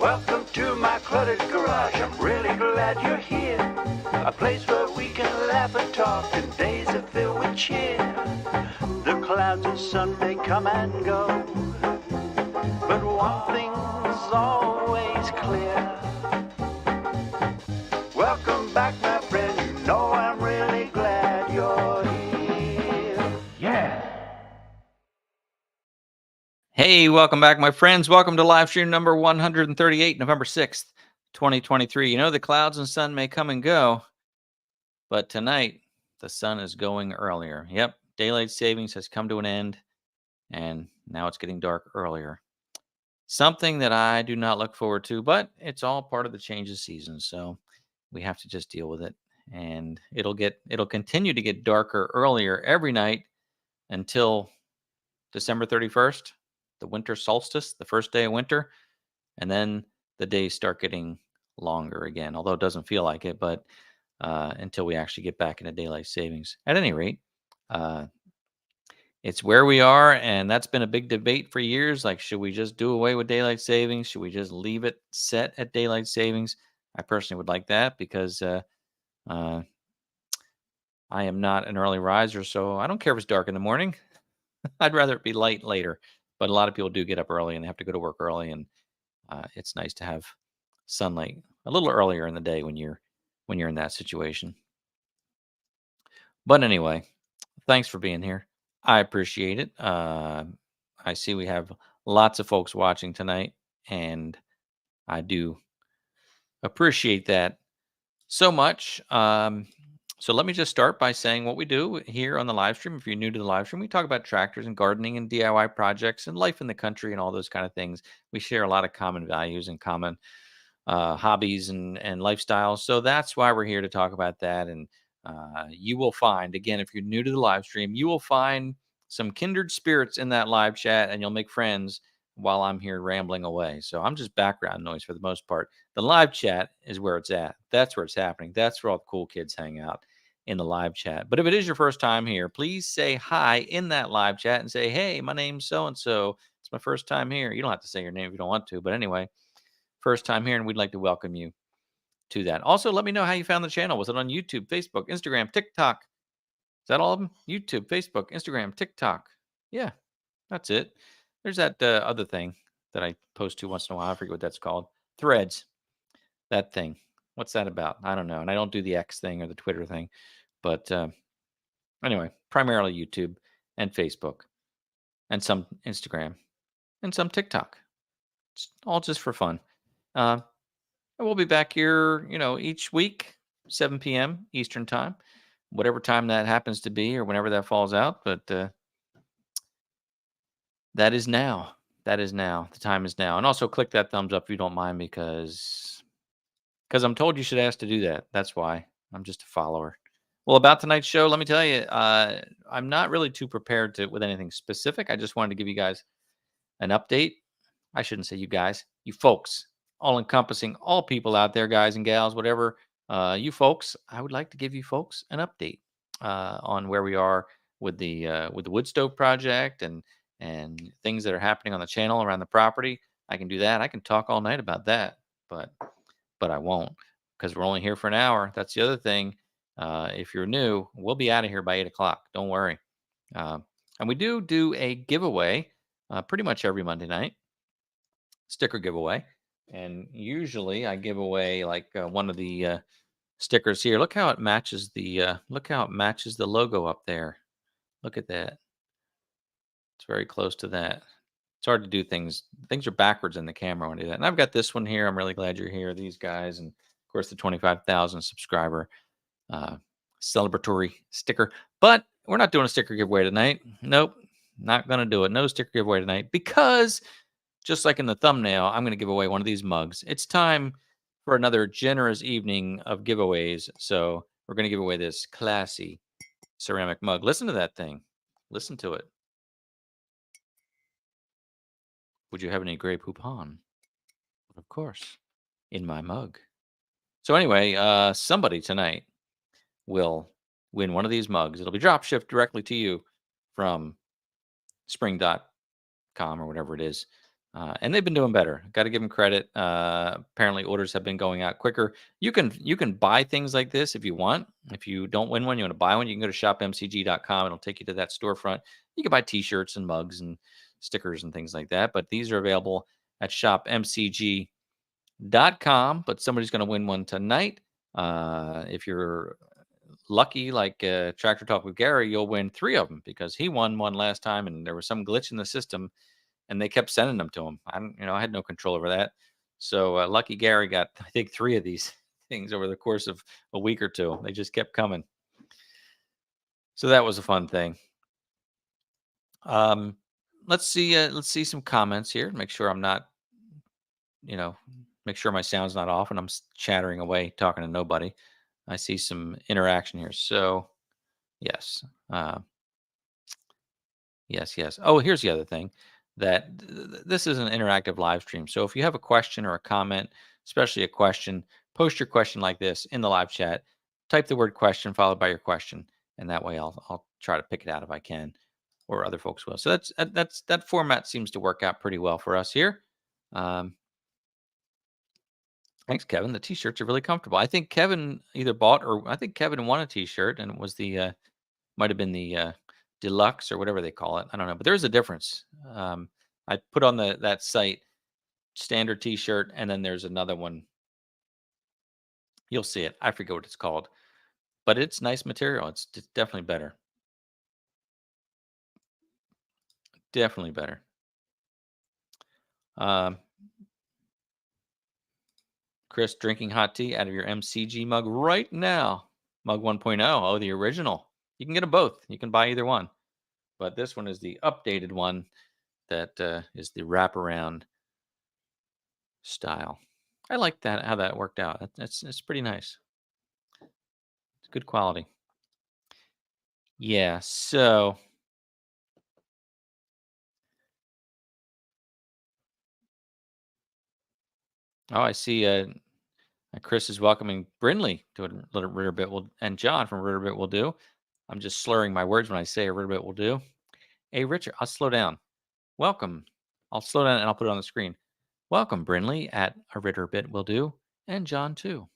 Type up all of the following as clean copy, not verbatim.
Welcome to my cluttered garage. I'm really glad you're here. A place where we can laugh and talk and days are filled with cheer. The clouds and sun may come and go, but one thing's always clear. Welcome back, my friend. You know I'm really glad you're here. Yeah. Hey, welcome back, my friends. Welcome to live stream number 138, November 6th, 2023. You know, the clouds and sun may come and go, but tonight the sun is going earlier. Yep, daylight savings has come to an end, and now it's getting dark earlier. Something that I do not look forward to, but it's all part of the change of season, so we have to just deal with it. And it'll continue to get darker earlier every night until December 31st, the winter solstice, the first day of winter, and then the days start getting longer again, although it doesn't feel like it, but until we actually get back into daylight savings. At any rate, it's where we are, and that's been a big debate for years. Like, should we just do away with daylight savings? Should we just leave it set at daylight savings? I personally would like that because I am not an early riser, so I don't care if it's dark in the morning. I'd rather it be light later. But a lot of people do get up early and they have to go to work early, and it's nice to have sunlight a little earlier in the day when you're in that situation. But anyway, thanks for being here. I appreciate it. I see we have lots of folks watching tonight, and I do appreciate that so much. So let me just start by saying what we do here on the live stream. If you're new to the live stream, we talk about tractors and gardening and DIY projects and life in the country and all those kind of things. We share a lot of common values and common hobbies and lifestyles. So that's why we're here to talk about that. And you will find, again, if you're new to the live stream, you will find some kindred spirits in that live chat, and you'll make friends while I'm here rambling away. So I'm just background noise for the most part. The live chat is where it's at. That's where it's happening. That's where all the cool kids hang out, in the live chat. But if it is your first time here, please say hi in that live chat and say, hey, my name's so-and-so. It's my first time here. You don't have to say your name if you don't want to. But anyway, first time here, and we'd like to welcome you to that. Also, let me know how you found the channel. Was it on YouTube, Facebook, Instagram, TikTok? Is that all of them? YouTube, Facebook, Instagram, TikTok. Yeah, that's it. There's that other thing that I post to once in a while. I forget what that's called. Threads. That thing. What's that about? I don't know. And I don't do the X thing or the Twitter thing. But anyway, primarily YouTube and Facebook and some Instagram and some TikTok. It's all just for fun. We'll be back here, each week, 7 p.m. Eastern time, whatever time that happens to be or whenever that falls out. But that is now. That is now. The time is now. And also click that thumbs up if you don't mind, because I'm told you should ask to do that. That's why. I'm just a follower. Well, about tonight's show, let me tell you, I'm not really too prepared with anything specific. I just wanted to give you guys an update. I shouldn't say you guys, you folks, all encompassing all people out there, guys and gals, whatever. You folks, I would like to give you folks an update on where we are with the wood stove project and things that are happening on the channel around the property. I can do that. I can talk all night about that, but I won't, because we're only here for an hour. That's the other thing. If you're new, we'll be out of here by 8 o'clock. Don't worry. And we do a giveaway pretty much every Monday night, sticker giveaway. And usually I give away like one of the stickers here. Look how it matches the logo up there. Look at that. It's very close to that. It's hard to do things. Things are backwards in the camera when I do that. And I've got this one here. I'm really glad you're here. These guys, and of course the 25,000 subscriber celebratory sticker. But we're not doing a sticker giveaway tonight. Nope, not going to do it. No sticker giveaway tonight, because just like in the thumbnail, I'm going to give away one of these mugs. It's time for another generous evening of giveaways. So we're going to give away this classy ceramic mug. Listen to that thing. Listen to it. Would you have any Grey Poupon? Of course, in my mug. So anyway, somebody tonight will win one of these mugs. It'll be drop shipped directly to you from spring.com or whatever it is. And they've been doing better. Got to give them credit. Apparently, orders have been going out quicker. You can buy things like this if you want. If you don't win one, you want to buy one, you can go to shopmcg.com. It'll take you to that storefront. You can buy T-shirts and mugs and stickers and things like that. But these are available at shopmcg.com. But somebody's going to win one tonight. If you're lucky, like Tractor Talk with Gary, you'll win 3 of them because he won one last time, and there was some glitch in the system and they kept sending them to him. I had no control over that. So Lucky Gary got, I think, 3 of these things over the course of a week or two. They just kept coming. So that was a fun thing. Um, let's see some comments here. Make sure I'm not, make sure my sound's not off and I'm chattering away, talking to nobody. I see some interaction here. So yes, yes. Oh, here's the other thing that this is an interactive live stream. So if you have a question or a comment, especially a question, post your question like this in the live chat. Type the word question followed by your question, and that way I'll try to pick it out if I can, or other folks will. So that format seems to work out pretty well for us here. Thanks, Kevin. The t-shirts are really comfortable. I think Kevin either bought or I think Kevin won a t-shirt, and it was the might have been the deluxe or whatever they call it. I don't know, but there's a difference. I put on that site standard T-shirt, and then there's another one. You'll see it. I forget what it's called, but it's nice material. It's definitely better. Definitely better. Um, Chris, drinking hot tea out of your MCG mug right now. Mug 1.0. Oh, the original. You can get them both. You can buy either one, but this one is the updated one that is the wraparound style. I like that how that worked out. It's pretty nice. It's good quality. Yeah. So, I see. Chris is welcoming Brinley to a little Ritter Bit will, and John from Ritter Bit will do. I'm just slurring my words when I say a Ritter Bit will do. Hey, Richard, I'll slow down. Welcome. I'll slow down and I'll put it on the screen. Welcome, Brinley at a Ritter Bit will do, and John too.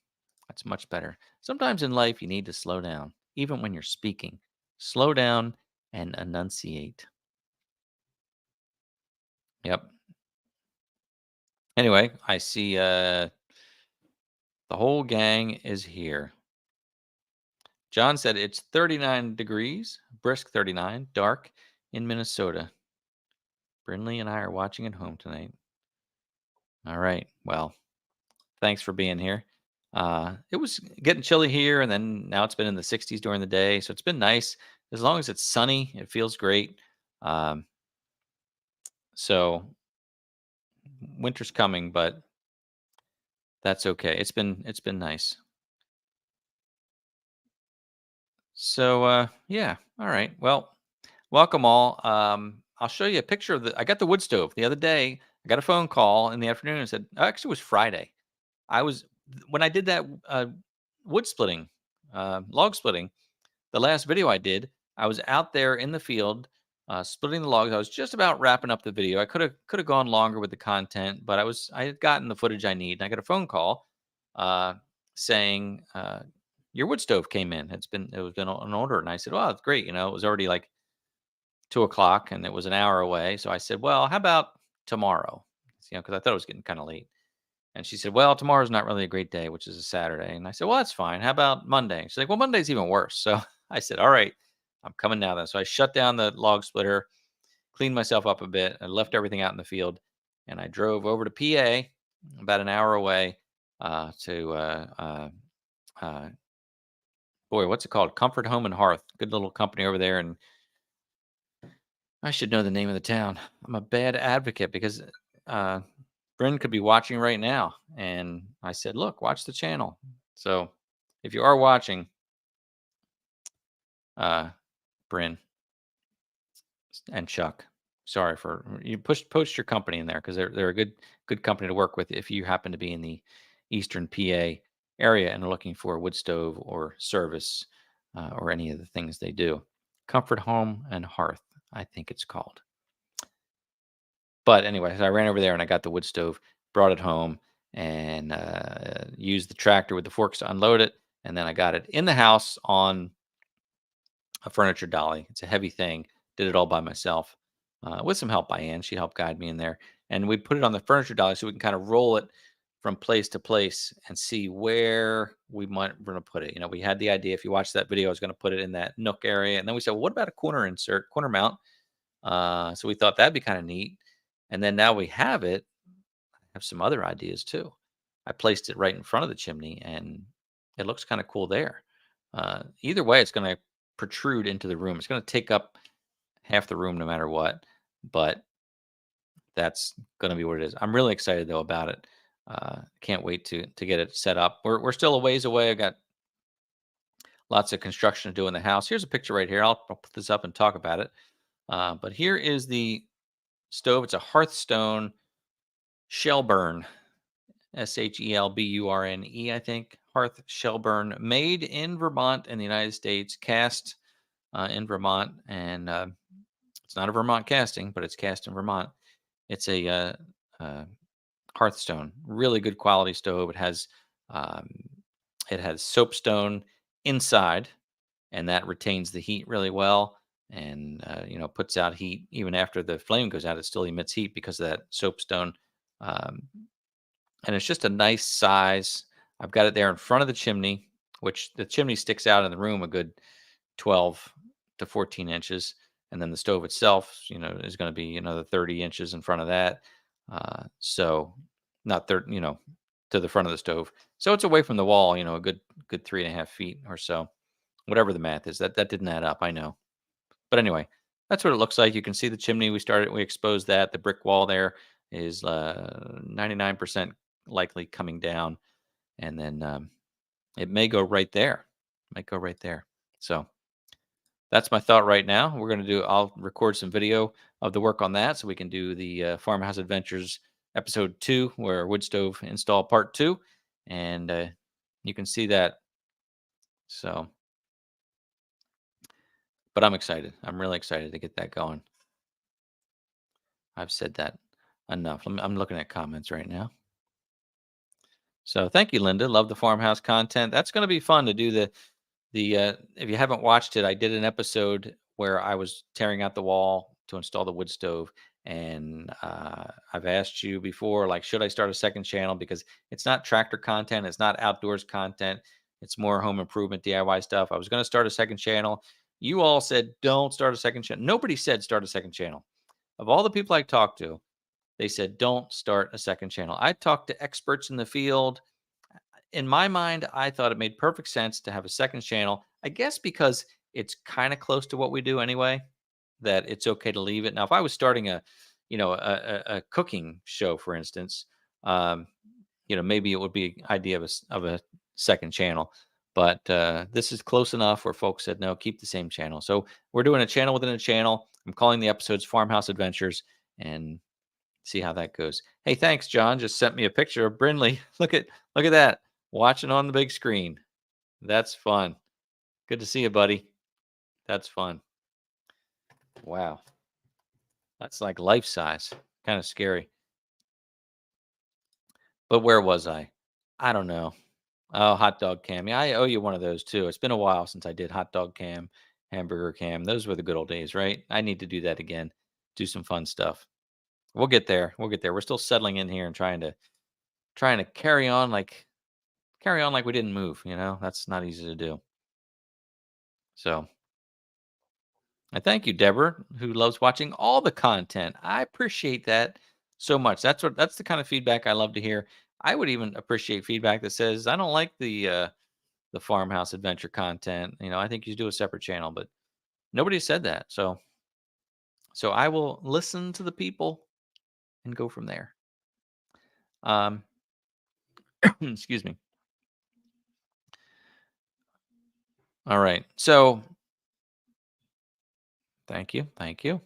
That's much better. Sometimes in life you need to slow down, even when you're speaking. Slow down and enunciate. Yep. Anyway, I see the whole gang is here. John said it's 39 degrees, brisk 39, dark in Minnesota. Brinley and I are watching at home tonight. All right. Well, thanks for being here. It was getting chilly here, and then now it's been in the 60s during the day. So it's been nice. As long as it's sunny, it feels great. Um, so winter's coming, but that's okay. It's been nice. So yeah. All right. Well, welcome all. I'll show you a picture of I got the wood stove the other day. I got a phone call in the afternoon and said, actually, it was Friday. When I did that wood splitting, log splitting, the last video I did, I was out there in the field splitting the logs. I was just about wrapping up the video. I could have gone longer with the content, but I had gotten the footage I need. And I got a phone call saying your wood stove came in. It was been an order, and I said, "Well, it's great." It was already like 2 o'clock, and it was an hour away. So I said, "Well, how about tomorrow?" Because I thought it was getting kind of late. And she said, "Well, tomorrow's not really a great day, which is a Saturday." And I said, "Well, that's fine. How about Monday?" She's like, "Well, Monday's even worse." So I said, "All right, I'm coming now then." So I shut down the log splitter, cleaned myself up a bit, and left everything out in the field. And I drove over to PA, about an hour away, to boy, what's it called? Comfort Home and Hearth. Good little company over there. And I should know the name of the town. I'm a bad advocate because uh, Bryn could be watching right now. And I said, look, watch the channel. So if you are watching, Bryn and Chuck, sorry for you post your company in there because they're a good company to work with if you happen to be in the Eastern PA area and are looking for a wood stove or service or any of the things they do. Comfort Home and Hearth, I think it's called. But anyway, so I ran over there and I got the wood stove, brought it home, and used the tractor with the forks to unload it. And then I got it in the house on a furniture dolly. It's a heavy thing. Did it all by myself with some help by Ann. She helped guide me in there. And we put it on the furniture dolly so we can kind of roll it from place to place and see where we're going to put it. You know, we had the idea. If you watch that video, I was going to put it in that nook area. And then we said, well, what about a corner mount? So we thought that'd be kind of neat. And then now we have it. I have some other ideas too. I placed it right in front of the chimney and it looks kind of cool there. Either way, it's going to protrude into the room. It's going to take up half the room no matter what, but that's going to be what it is. I'm really excited though about it. Can't wait to get it set up. We're still a ways away. I got lots of construction to do in the house. Here's a picture right here. I'll put this up and talk about it. But here is the stove. It's a Hearthstone Shelburne, Shelburne, I think. Hearth Shelburne, made in Vermont in the United States, cast in Vermont, and it's not a Vermont casting, but it's cast in Vermont. It's a Hearthstone, really good quality stove. Um, it has soapstone inside, and that retains the heat really well, and puts out heat even after the flame goes out. It still emits heat because of that soapstone, um, and it's just a nice size. I've got it there in front of the chimney, which the chimney sticks out in the room a good 12 to 14 inches. And then the stove itself, is going to be another 30 inches in front of that. So not 30, to the front of the stove. So it's away from the wall, a good 3.5 feet or so, whatever the math is. That didn't add up, I know. But anyway, that's what it looks like. You can see the chimney. We exposed that. The brick wall there is 99% likely coming down. And then it may go right there. So that's my thought right now. I'll record some video of the work on that so we can do the Farmhouse Adventures episode 2, where wood stove install part 2. And you can see that. So, but I'm excited. I'm really excited to get that going. I've said that enough. I'm looking at comments right now. So thank you, Linda. Love the farmhouse content. That's going to be fun to do the if you haven't watched it, I did an episode where I was tearing out the wall to install the wood stove, and I've asked you before, like, should I start a second channel? Because it's not tractor content, it's not outdoors content, it's more home improvement DIY stuff. I was going to start a second channel. You all said don't start a second channel. Nobody said start a second channel. Of all the people I talked to, they said don't start a second channel. I talked to experts in the field. In my mind, I thought it made perfect sense to have a second channel. I guess because it's kind of close to what we do anyway, that it's okay to leave it. Now, if I was starting a cooking show, for instance, um, maybe it would be idea of a second channel. But this is close enough where folks said no, keep the same channel. So we're doing a channel within a channel. I'm calling the episodes Farmhouse Adventures, and see how that goes. Hey, thanks, John. Just sent me a picture of Brindley. Look at that. Watching on the big screen. That's fun. Good to see you, buddy. That's fun. Wow. That's like life size. Kind of scary. But where was I? I don't know. Oh, hot dog cam. Yeah, I owe you one of those too. It's been a while since I did hot dog cam, hamburger cam. Those were the good old days, right? I need to do that again. Do some fun stuff. We'll get there. We're still settling in here and trying to carry on like we didn't move, That's not easy to do. So, I thank you, Deborah, who loves watching all the content. I appreciate that so much. That's the kind of feedback I love to hear. I would even appreciate feedback that says, I don't like the farmhouse adventure content. I think you should do a separate channel, but nobody said that. So I will listen to the people and go from there. Um excuse me. All right. So thank you. Thank you.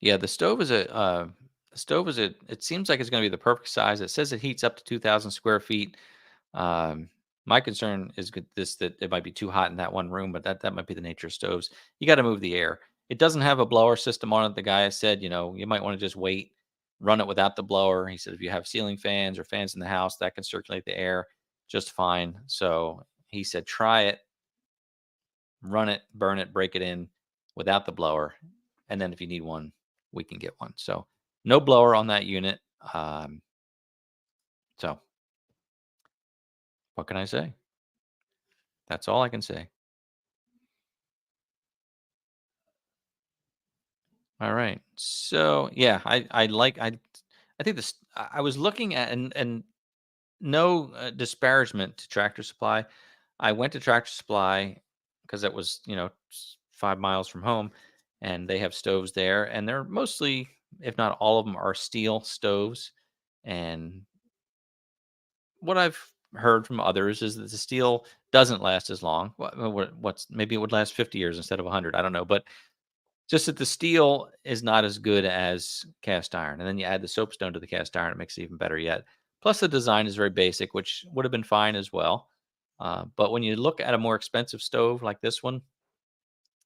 Yeah, the stove is it seems like it's going to be the perfect size. It says it heats up to 2,000 square feet. Um, my concern is that it might be too hot in that one room, but that might be the nature of stoves. You got to move the air. It doesn't have a blower system on it. The guy said, you might want to just wait, run it without the blower. He said if you have ceiling fans or fans in the house, that can circulate the air just fine. So he said try it, run it, burn it, break it in without the blower, and then if you need one, we can get one. So no blower on that unit. So what can I say? That's all I can say. All right. So yeah, I think this I was looking at, and no disparagement to Tractor Supply. I went to Tractor Supply because it was 5 miles from home, and they have stoves there, and they're mostly, if not all of them, are steel stoves. And what I've heard from others is that the steel doesn't last as long. What's maybe it would last 50 years instead of 100. I don't know, but just that the steel is not as good as cast iron, and then you add the soapstone to the cast iron, it makes it even better yet. Plus, the design is very basic, which would have been fine as well. But when you look at a more expensive stove like this one,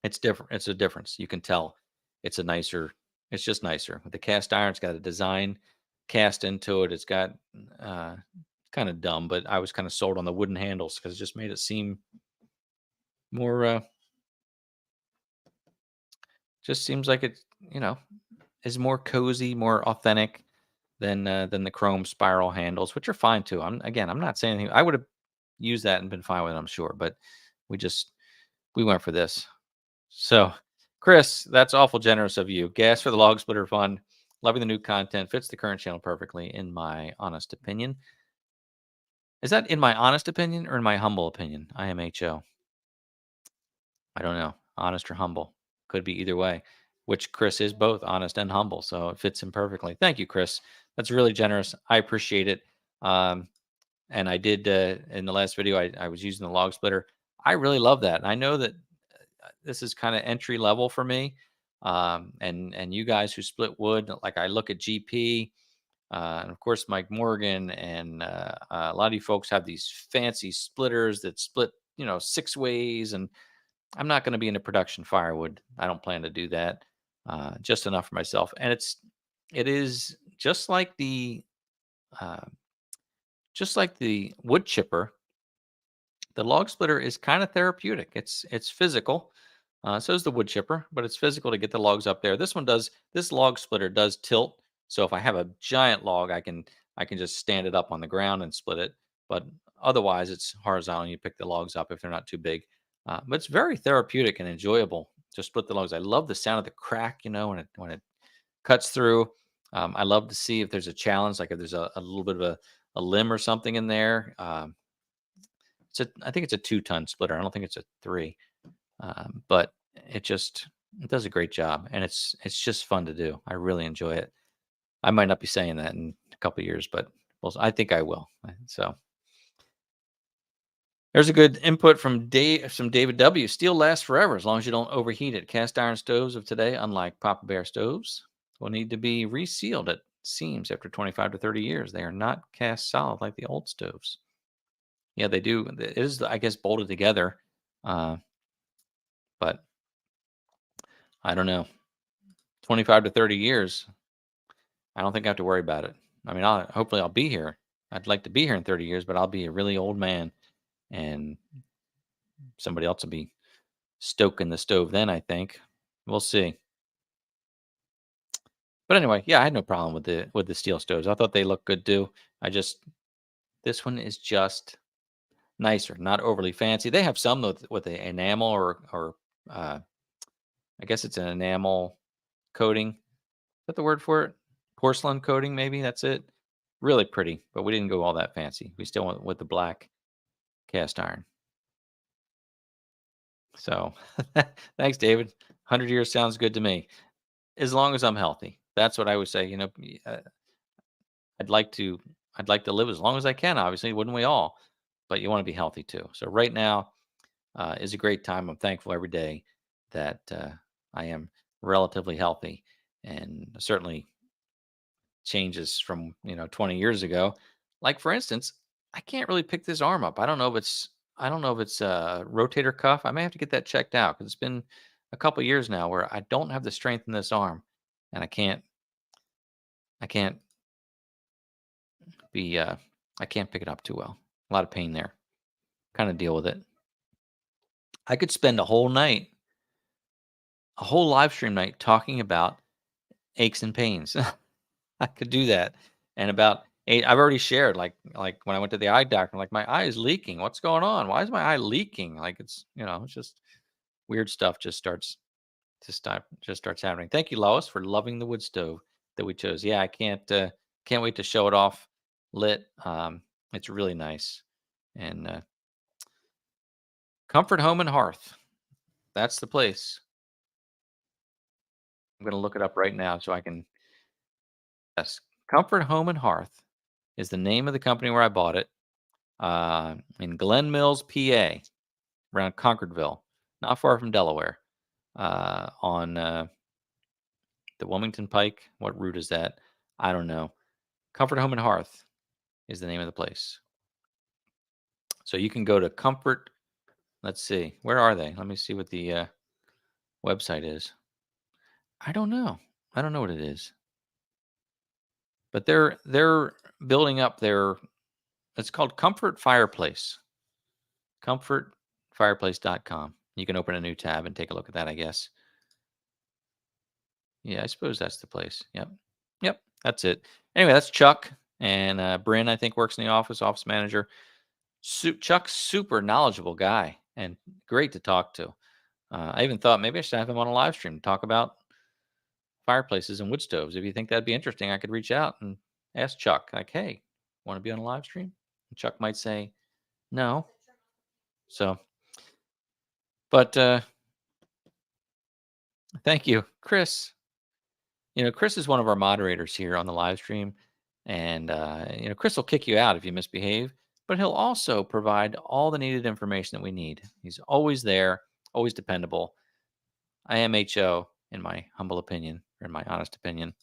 it's different. It's a difference. You can tell it's a nicer. It's just nicer. With the cast iron, it's got a design cast into it. It's got kind of dumb, but I was kind of sold on the wooden handles because it just made it seem more. Just seems like it, you know, is more cozy, more authentic than the chrome spiral handles, which are fine too. I'm not saying anything. I would have used that and been fine with it, I'm sure, but we just we went for this. So, Chris, that's awful generous of you. Gas for the log splitter fund. Loving the new content. Fits the current channel perfectly, in my honest opinion. Is that in my honest opinion or in my humble opinion? IMHO. I don't know. Honest or humble. Could be either way, which Chris is both honest and humble. So it fits him perfectly. Thank you, Chris. That's really generous. I appreciate it. Um, and I did in the last video, I was using the log splitter. I really love that. And I know that this is kind of entry level for me. And you guys who split wood, like I look at GP, and of course Mike Morgan, and a lot of you folks have these fancy splitters that split, 6 ways, and I'm not going to be into production firewood. I don't plan to do that. Just enough for myself, and it is uh, just like the wood chipper. The log splitter is kind of therapeutic. It's physical. So is the wood chipper, but it's physical to get the logs up there. This one does. This log splitter does tilt. So if I have a giant log, I can just stand it up on the ground and split it. But otherwise, it's horizontal. You pick the logs up if they're not too big. But it's very therapeutic and enjoyable to split the logs. I love the sound of the crack. When it cuts through. I love to see if there's a challenge, like if there's a little bit of a limb or something in there. I think it's a 2-ton splitter. I don't think it's a 3. But it does a great job, and it's just fun to do. I really enjoy it. I might not be saying that in a couple of years, but I think I will. So there's a good input from David W. Steel lasts forever as long as you don't overheat it. Cast iron stoves of today, unlike Papa Bear stoves, will need to be resealed at seams after 25 to 30 years. They are not cast solid like the old stoves. Yeah, they do. It is, I guess, bolted together, uh, but I don't know. 25 to 30 years, I don't think I have to worry about it. I mean, hopefully I'll be here. I'd like to be here in 30 years, but I'll be a really old man, and somebody else will be stoking the stove then, I think. We'll see. But anyway, yeah, I had no problem with the steel stoves. I thought they looked good too. I just This one is just nicer, not overly fancy. They have some with the enamel, or uh, I guess it's an enamel coating. Is that the word for it? Porcelain coating, maybe that's it. Really pretty, but we didn't go all that fancy. We still went with the black cast iron. So, thanks, David. 100 years sounds good to me. As long as I'm healthy, that's what I would say. I'd like to, I'd like to live as long as I can. Obviously, wouldn't we all? But you want to be healthy too. So right now is a great time. I'm thankful every day that I am relatively healthy, and certainly changes from 20 years ago. Like for instance, I can't really pick this arm up. I don't know if it's a rotator cuff. I may have to get that checked out because it's been a couple years now where I don't have the strength in this arm, and I can't be I can't pick it up too well. A lot of pain there. Kind of deal with it. I could spend a whole live stream night talking about aches and pains. I could do that. And about 8 I've already shared, like, when I went to the eye doctor, like, "My eye is leaking. What's going on? Why is my eye leaking?" Like, it's just weird stuff just starts happening. Thank you, Lois, for loving the wood stove that we chose. Yeah, I can't wait to show it off lit. It's really nice. And, Comfort Home and Hearth, that's the place. I'm gonna look it up right now so I can yes, Comfort Home and Hearth is the name of the company where I bought it, in Glen Mills, PA, around Concordville, not far from Delaware, on, the Wilmington Pike. What route is that? I don't know. Comfort Home and Hearth is the name of the place. So you can go to Comfort. Let's see. Where are they? Let me see what the website is. I don't know. I don't know what it is. But they're building up their it's called Comfort Fireplace. Comfortfireplace.com. You can open a new tab and take a look at that, I guess. Yeah, I suppose that's the place. Yep. Yep. That's it. Anyway, that's Chuck and Bryn, I think, works in the office manager. Chuck's super knowledgeable guy and great to talk to. I even thought maybe I should have him on a live stream to talk about fireplaces and wood stoves. If you think that'd be interesting, I could reach out and ask Chuck, like, hey, want to be on a live stream? And Chuck might say no. So, but thank you, Chris. Chris is one of our moderators here on the live stream. And, Chris will kick you out if you misbehave, but he'll also provide all the needed information that we need. He's always there, always dependable. IMHO, in my humble opinion, or in my honest opinion.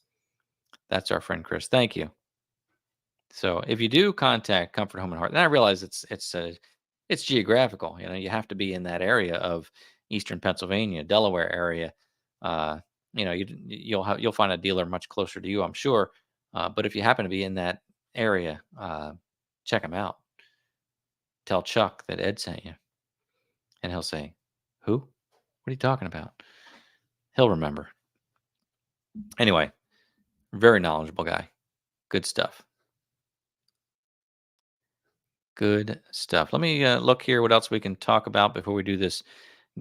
That's our friend Chris. Thank you. So if you do contact Comfort Home and Hearth, and I realize it's geographical. You have to be in that area of Eastern Pennsylvania, Delaware area. Uh, you'll find a dealer much closer to you, I'm sure. But if you happen to be in that area, check them out. Tell Chuck that Ed sent you, and he'll say, "Who? What are you talking about?" He'll remember. Anyway, very knowledgeable guy. Good stuff. Good stuff. Let me look here what else we can talk about before we do this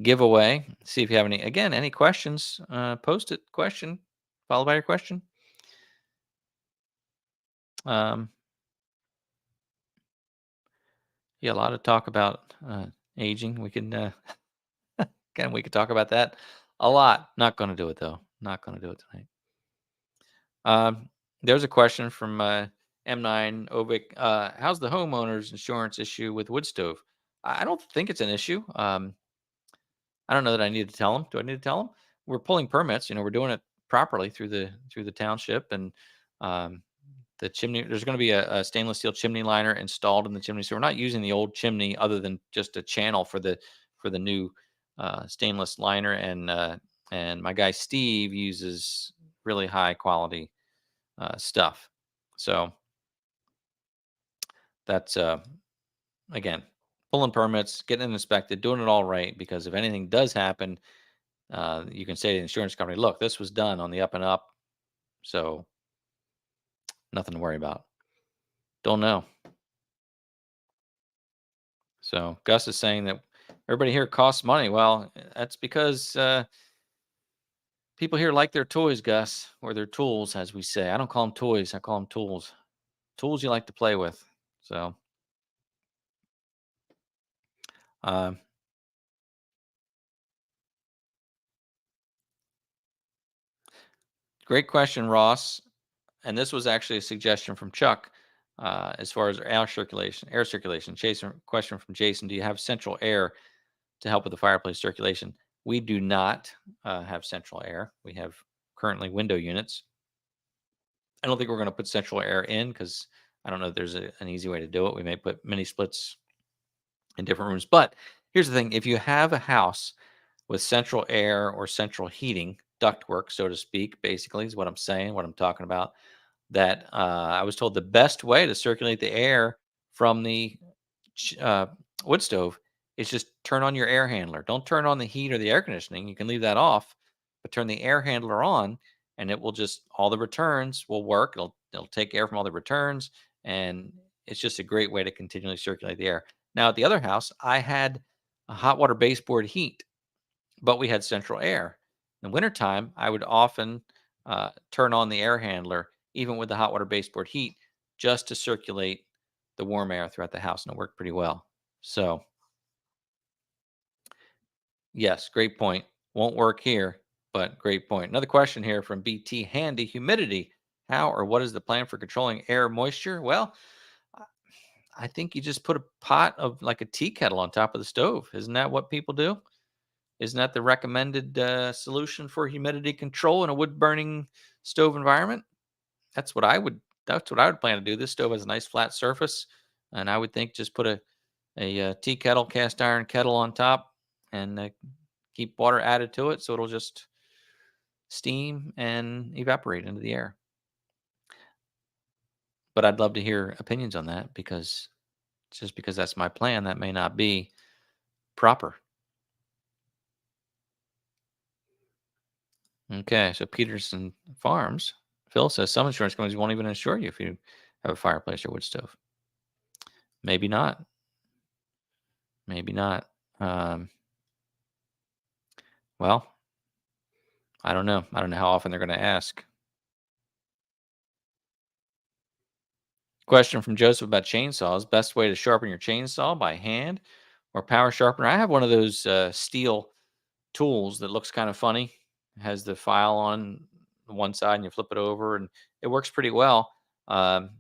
giveaway. See if you have any questions. Post it, question, followed by your question. Um, yeah, a lot of talk about aging. We can, again, we could talk about that a lot. Not going to do it though. Not going to do it tonight. There's a question from M9 Ovic. How's the homeowner's insurance issue with wood stove? I don't think it's an issue. I don't know that I need to tell them. Do I need to tell them? We're pulling permits. We're doing it properly through the township and um, the chimney. There's going to be a stainless steel chimney liner installed in the chimney, so we're not using the old chimney other than just a channel for the new stainless liner. And my guy Steve uses really high quality stuff. So that's again pulling permits, getting it inspected, doing it all right. Because if anything does happen, you can say to the insurance company, "Look, this was done on the up and up, so nothing to worry about." Don't know. So Gus is saying that everybody here costs money. Well, that's because people here like their toys, Gus, or their tools, as we say. I don't call them toys. I call them tools. Tools you like to play with. So, um, great question, Ross. And this was actually a suggestion from Chuck as far as air circulation. Air circulation. Jason, question from Jason: do you have central air to help with the fireplace circulation? We do not have central air. We have currently window units. I don't think we're going to put central air in because I don't know if there's an easy way to do it. We may put mini splits in different rooms. But here's the thing: if you have a house with central air or central heating, ductwork, so to speak, basically is what I'm saying, what I'm talking about. That I was told the best way to circulate the air from the ch- uh, wood stove is just turn on your air handler. Don't turn on the heat or the air conditioning. You can leave that off, but turn the air handler on, and it will just all the returns will work. It'll take air from all the returns, and it's just a great way to continually circulate the air. Now at the other house, I had a hot water baseboard heat, but we had central air. In the wintertime, I would often turn on the air handler, even with the hot water baseboard heat, just to circulate the warm air throughout the house, and it worked pretty well. So, yes, great point. Won't work here, but great point. Another question here from BT Handy: humidity. How or what is the plan for controlling air moisture? Well, I I think you just put a pot of like a tea kettle on top of the stove. Isn't that what people do? Isn't that the recommended solution for humidity control in a wood burning stove environment? That's what I would. That's what I would plan to do. This stove has a nice flat surface, and I would think just put a tea kettle, cast iron kettle on top, and keep water added to it, so it'll just steam and evaporate into the air. But I'd love to hear opinions on that because just because that's my plan, that may not be proper. Okay, so Peterson Farms, Phil says some insurance companies won't even insure you if you have a fireplace or wood stove. Maybe not. Maybe not. Um, well, I don't know. I don't know how often they're going to ask. Question from Joseph about chainsaws. Best way to sharpen your chainsaw, by hand or power sharpener? I have one of those steel tools that looks kind of funny. It has the file on one side and you flip it over and it works pretty well. Um,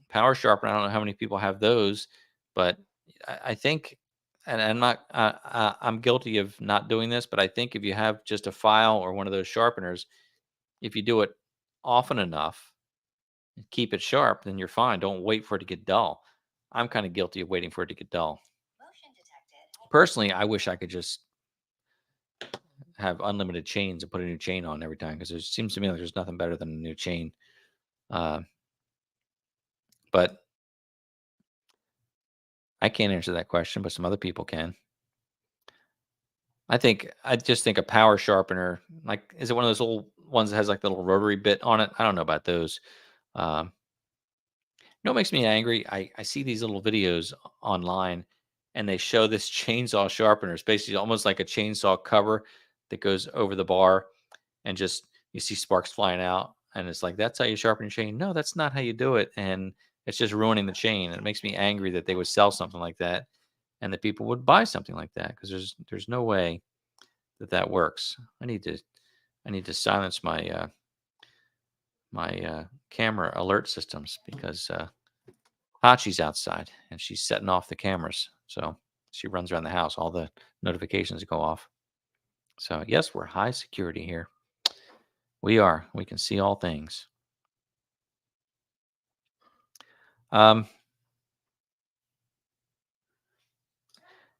Power sharpener, I don't know how many people have those, but I think, and I'm not, I'm guilty of not doing this, but I think if you have just a file or one of those sharpeners, if you do it often enough, and keep it sharp, then you're fine. Don't wait for it to get dull. I'm kind of guilty of waiting for it to get dull. Personally, I wish I could just have unlimited chains and put a new chain on every time because it seems to me like there's nothing better than a new chain. Uh, but I can't answer that question, but some other people can. I just think a power sharpener, like, is it one of those old ones that has like the little rotary bit on it? I don't know about those. Um, what makes me angry? I see these little videos online and they show this chainsaw sharpener. It's basically almost like a chainsaw cover that goes over the bar and just you see sparks flying out. And it's like, that's how you sharpen your chain. No, that's not how you do it. And it's just ruining the chain. And it makes me angry that they would sell something like that and that people would buy something like that because there's no way that works. I need to silence my camera alert systems because Hachi's outside and she's setting off the cameras. So she runs around the house. All the notifications go off. So yes, we're high security here. We are. We can see all things.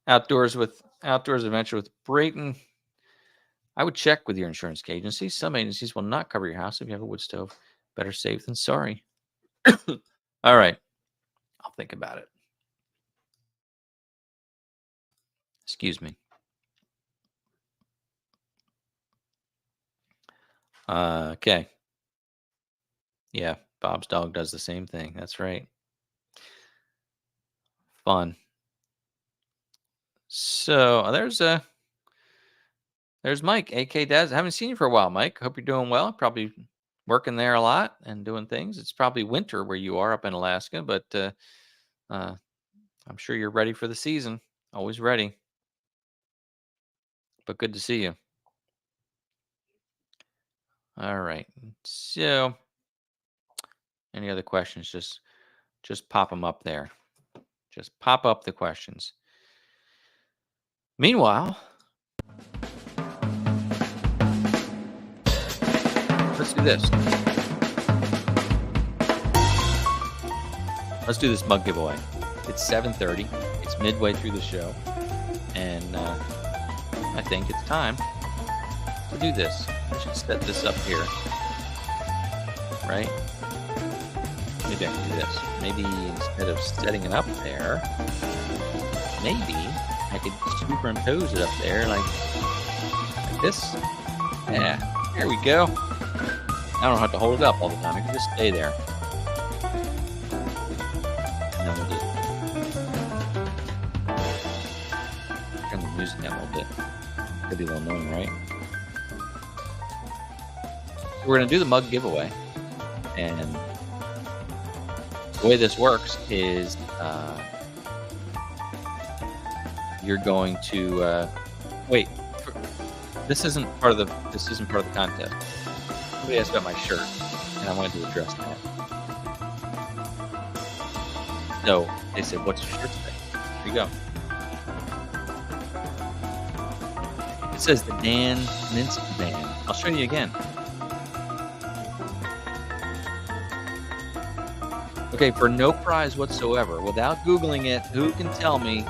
Outdoors adventure with Brayton. I would check with your insurance agency. Some agencies will not cover your house if you have a wood stove. Better safe than sorry. All right. I'll think about it. Excuse me. Okay. Yeah, Bob's dog does the same thing. That's right. Fun. So there's Mike, AK Daz. I haven't seen you for a while, Mike. Hope you're doing well. Probably working there a lot and doing things. It's probably winter where you are up in Alaska, but I'm sure you're ready for the season. Always ready. But good to see you. All right. So, any other questions? Just pop them up there. Just pop up the questions. Meanwhile, let's do this. Let's do this mug giveaway. It's 7:30. It's midway through the show, and I think it's time to do this. I should set this up here, right? Maybe I can do this. Maybe instead of setting it up there, maybe I could superimpose it up there like this. Yeah, there we go. I don't have to hold it up all the time. I can just stay there. And then we'll just turn the music down a little bit. Could be a little annoying, right? So we're going to do the mug giveaway. And the way this works is you're going to wait. This isn't part of the contest. Somebody asked about my shirt, and I wanted to address that. So they said, "What's your shirt say?" Here you go. It says the Dan Minsky Band. I'll show you again. Okay, for no prize whatsoever, without Googling it, who can tell me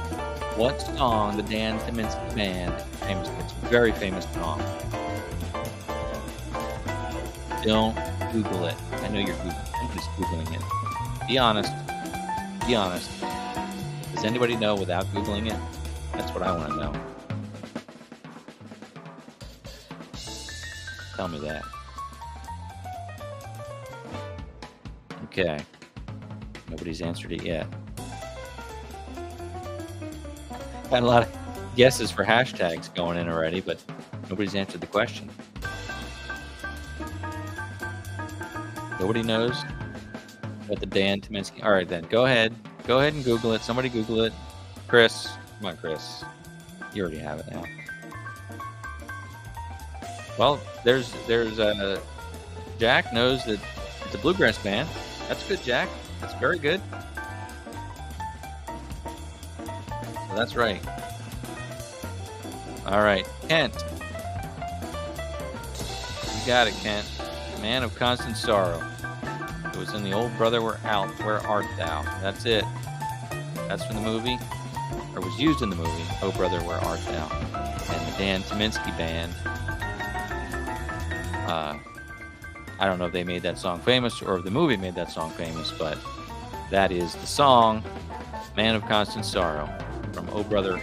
what song the Dan Kaminsky Band is famous for? It's a very famous song. Don't Google it. I know you're just Googling it. Be honest. Be honest. Does anybody know without Googling it? That's what I want to know. Tell me that. Okay. Nobody's answered it yet. Had a lot of guesses for hashtags going in already, but nobody's answered the question. Nobody knows what the Dan Kaminsky. All right, then go ahead and Google it. Somebody Google it. Chris, come on, Chris. You already have it now. Well, there's Jack knows that it's a bluegrass band. That's good, Jack. That's very good. So that's right. All right, Kent. You got it, Kent. Man of constant sorrow. It was in the Old Brother Where Art Thou? That's it. That's from the movie, or was used in the movie, Oh Brother, Where Art Thou? And the Dan Kaminsky Band. I don't know if they made that song famous or if the movie made that song famous, but that is the song Man of Constant Sorrow from Oh Brother,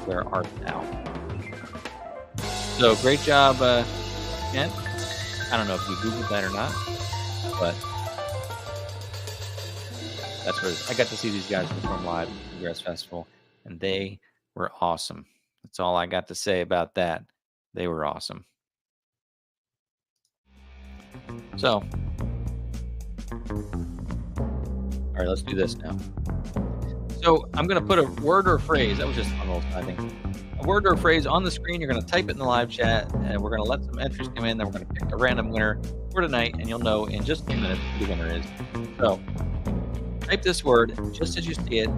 Where Art Thou? So great job, Kent. I don't know if you Googled that or not, but that's what it is. I got to see these guys perform live at the Bluegrass Festival, and they were awesome. That's all I got to say about that. They were awesome. So, all right, let's do this now. So I'm going to put a word or a phrase. That was just fun, I think. A word or a phrase on the screen. You're going to type it in the live chat, and we're going to let some entries come in. Then we're going to pick a random winner for tonight, and you'll know in just a few minutes who the winner is. So type this word just as you see it.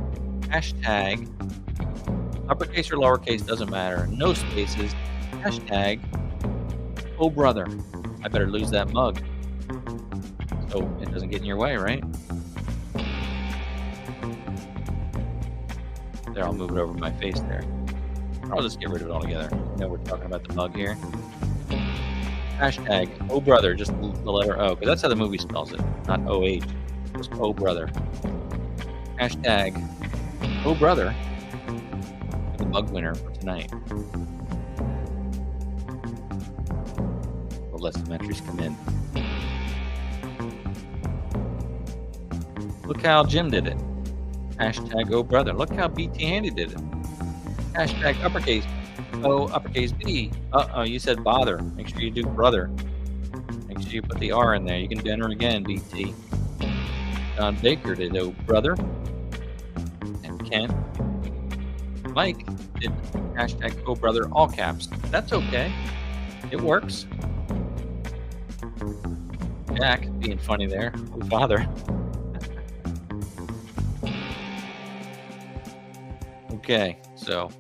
Hashtag, uppercase or lowercase, doesn't matter. No spaces. Hashtag, oh brother, I better lose that mug. So it doesn't get in your way, right? There, I'll move it over my face there. I'll just get rid of it altogether. You know we're talking about the mug here. Hashtag, oh brother, just the letter O, because that's how the movie spells it, not OH. Just oh brother. Hashtag, oh brother, the mug winner for tonight. We'll let some entries come in. Look how Jim did it. Hashtag oh brother. Look how BT Handy did it. Hashtag uppercase O uppercase B. You said bother. Make sure you do brother. Make sure you put the R in there. You can enter again, BT. John Baker did oh brother. And Ken. Mike did hashtag oh brother all caps. That's okay. It works. Jack being funny there. Oh bother. Okay, so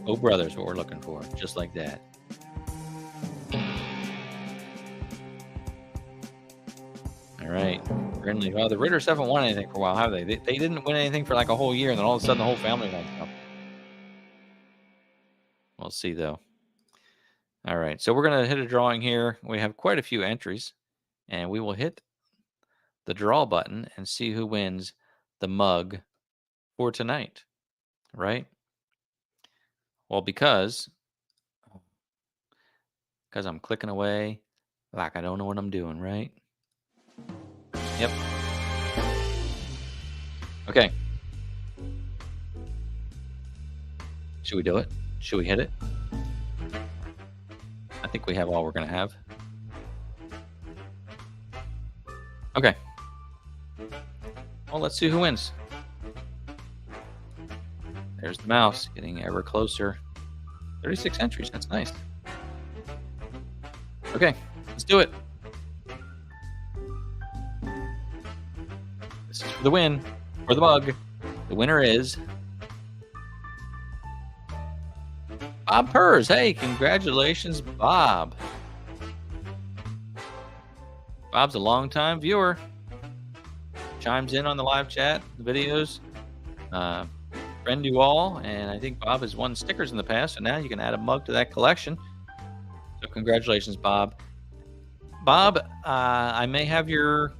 oh brother is what we're looking for, just like that. All right, friendly. Well, the Ritters haven't won anything for a while, have they? They didn't win anything for like a whole year, and then all of a sudden the whole family won something. see though. All right, so we're gonna hit a drawing here. We have quite a few entries, and we will hit the draw button and see who wins the mug for tonight. Right? Well, because I'm clicking away like I don't know what I'm doing. Right? Yep. Okay. Should we do it? Should we hit it? I think we have all we're gonna have. Okay. Well, let's see who wins. There's the mouse getting ever closer. 36 entries. That's nice. Okay, let's do it. This is for the win, for the mug. The winner is Bob Purrs. Hey, congratulations, Bob. Bob's a longtime viewer. Chimes in on the live chat, the videos. Friend you all, and I think Bob has won stickers in the past, so now you can add a mug to that collection. So congratulations, Bob. Bob, I may have your.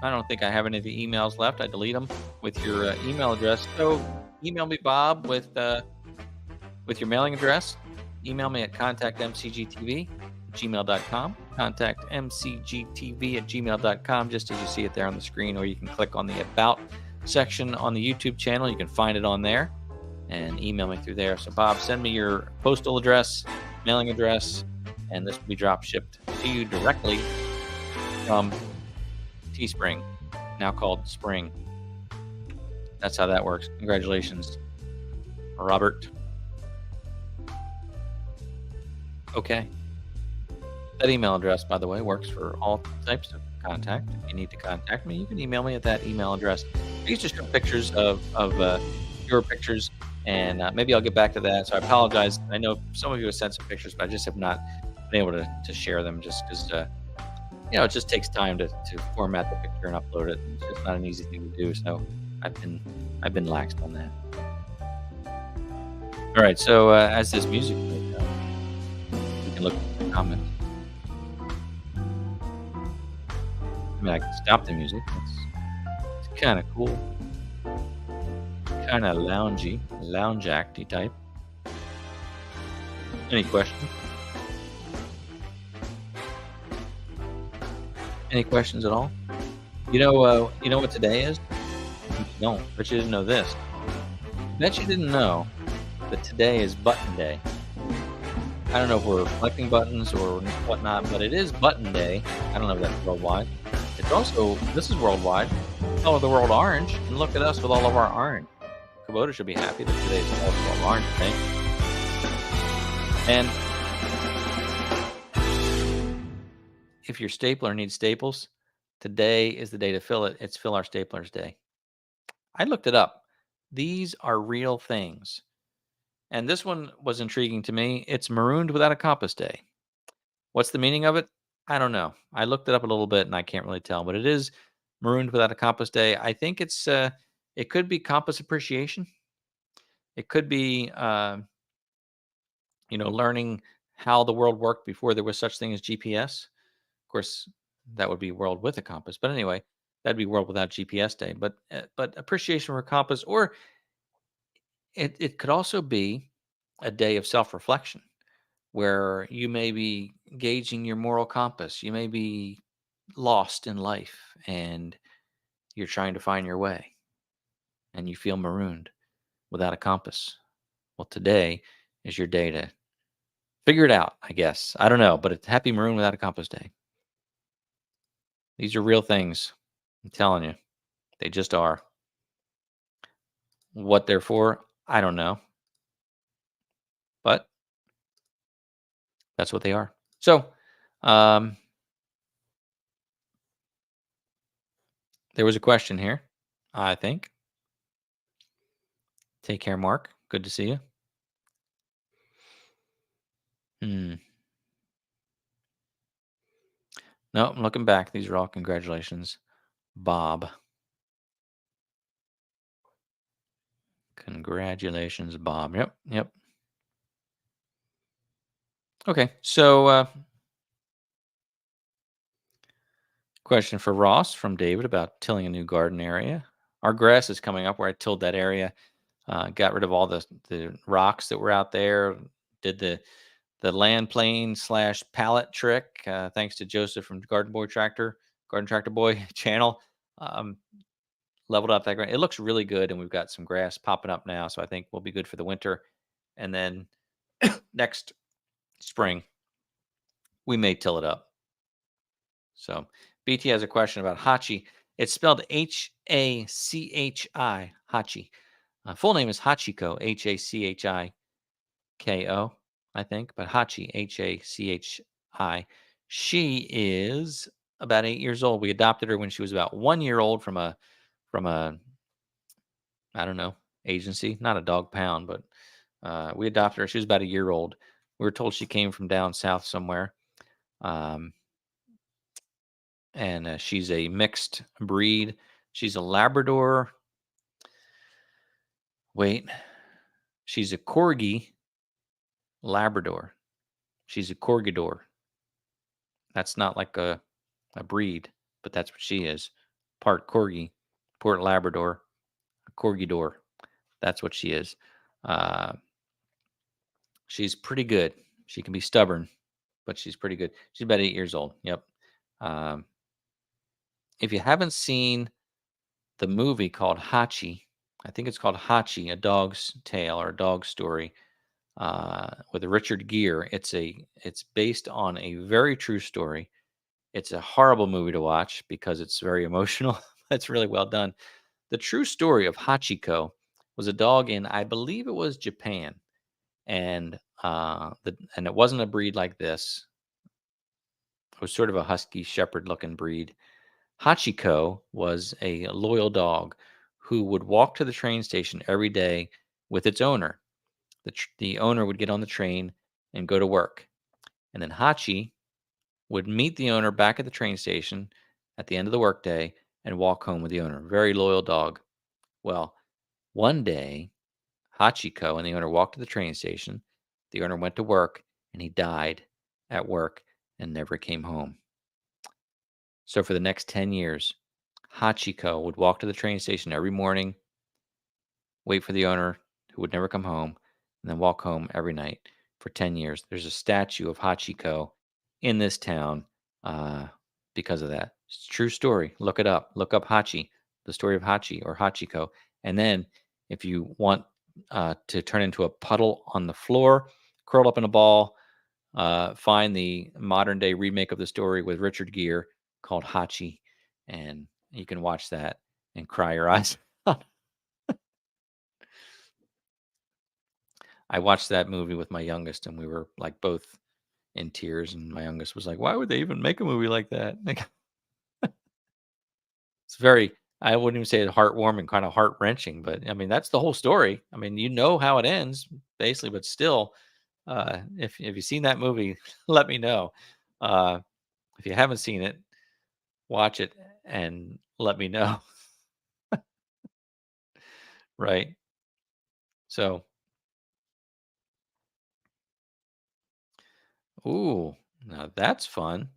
I don't think I have any of the emails left. I delete them with your email address. So email me, Bob, with your mailing address. Email me at contactmcgtv@gmail.com. Contactmcgtv@gmail.com, just as you see it there on the screen, or you can click on the About section on the YouTube channel. You can find it on there and email me through there. So, Bob, send me your postal address, mailing address, and this will be drop shipped to you directly from Teespring, now called Spring. That's how that works. Congratulations, Robert. Okay. That email address, by the way, works for all types of contact. If you need to contact me, you can email me at that email address. These just pictures of your pictures, and maybe I'll get back to that. So I apologize. I know some of you have sent some pictures, but I just have not been able to share them just because, it just takes time to format the picture and upload it. It's just not an easy thing to do. So I've been laxed on that. All right. So as this music plays out, you can look at the comments. I mean, I can stop the music. It's kind of cool. Kind of lounge acty type. Any questions? Any questions at all? You know what today is? You don't, but you didn't know this. Bet you didn't know that today is Button Day. I don't know if we're collecting buttons or whatnot, but it is Button Day. I don't know if that's worldwide. It's also, this is worldwide. Color the world orange, and look at us with all of our orange. Kubota should be happy that today is Color the World Orange Day. And if your stapler needs staples, today is the day to fill it. It's Fill Our Staplers Day. I looked it up. These are real things. And this one was intriguing to me. It's Marooned Without a Compass Day. What's the meaning of it? I don't know. I looked it up a little bit and I can't really tell, but it is Marooned Without a Compass Day. I think it could be compass appreciation. It could be, learning how the world worked before there was such thing as GPS. Of course, that would be world with a compass. But anyway, that'd be world without GPS day. But appreciation for a compass, or it could also be a day of self-reflection where you may be gauging your moral compass. You may be lost in life and you're trying to find your way and you feel marooned without a compass. Well, today is your day to figure it out, I guess. I don't know, but it's Happy Maroon Without a Compass Day. These are real things. I'm telling you, they just are. What they're for, I don't know. But that's what they are. So, there was a question here, I think. Take care, Mark. Good to see you. No, I'm looking back. These are all congratulations, Bob. Congratulations, Bob. Yep. Okay, so question for Ross from David about tilling a new garden area. Our grass is coming up where I tilled that area. Got rid of all the rocks that were out there. Did the land plane slash pallet trick. Thanks to Joseph from Garden Tractor Boy channel. Um, Leveled up that ground. It looks really good, and we've got some grass popping up now, so I think we'll be good for the winter. And then next spring, we may till it up. So BT has a question about Hachi. It's spelled Hachi, Hachi. Full name is Hachiko, Hachiko, I think, but Hachi, Hachi. She is about 8 years old. We adopted her when she was about 1 year old from a I don't know agency, not a dog pound, but we adopted her. She was about a year old. We were told she came from down south somewhere. Um, and she's a mixed breed. She's a Labrador. Wait, she's a Corgi Labrador. She's a Corgidor. That's not like a breed, but that's what she is. Part Corgi, part Labrador, a Corgidor. That's what she is. Uh, she's pretty good. She can be stubborn, but she's pretty good. She's about 8 years old. Yep. Um, if you haven't seen the movie called Hachi, I think it's called Hachi, A Dog's Tale or a Dog Story, with Richard Gere. It's based on a very true story. It's a horrible movie to watch because it's very emotional. It's really well done. The true story of Hachiko was a dog in, I believe it was Japan, and and it wasn't a breed like this. It was sort of a husky shepherd looking breed. Hachiko was a loyal dog who would walk to the train station every day with its owner. The owner would get on the train and go to work. And then Hachi would meet the owner back at the train station at the end of the workday and walk home with the owner. Very loyal dog. Well, one day, Hachiko and the owner walked to the train station. The owner went to work and he died at work and never came home. So for the next 10 years, Hachiko would walk to the train station every morning, wait for the owner who would never come home, and then walk home every night for 10 years. There's a statue of Hachiko in this town because of that. It's a true story. Look it up. Look up Hachi, the story of Hachi or Hachiko. And then if you want to turn into a puddle on the floor, curl up in a ball, find the modern day remake of the story with Richard Gere called Hachi, and you can watch that and cry your eyes out. I watched that movie with my youngest, and we were like both in tears. And my youngest was like, "Why would they even make a movie like that?" Like, it's very, I wouldn't even say it's heartwarming, kind of heart wrenching, but I mean, that's the whole story. I mean, you know how it ends, basically, but still, if you've seen that movie, let me know. Uh, if you haven't seen it, watch it and let me know. Right. So, ooh, now that's fun.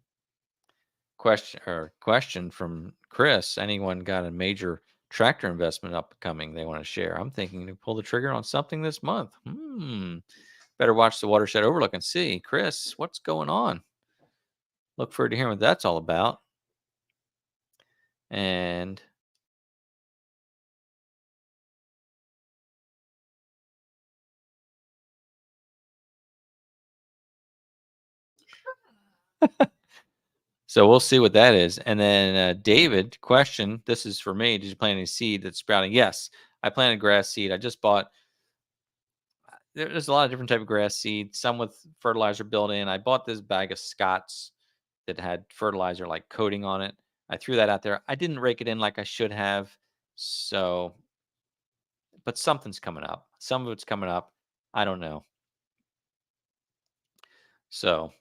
Question from Chris. Anyone got a major tractor investment upcoming they want to share? I'm thinking to pull the trigger on something this month. Better watch the Watershed Overlook and see. Chris, what's going on? Look forward to hearing what that's all about. And so we'll see what that is. And then David, question. This is for me. Did you plant any seed that's sprouting? Yes, I planted grass seed. I just bought. There's a lot of different type of grass seed. Some with fertilizer built in. I bought this bag of Scott's that had fertilizer like coating on it. I threw that out there. I didn't rake it in like I should have. So, but something's coming up. Some of it's coming up. I don't know. So,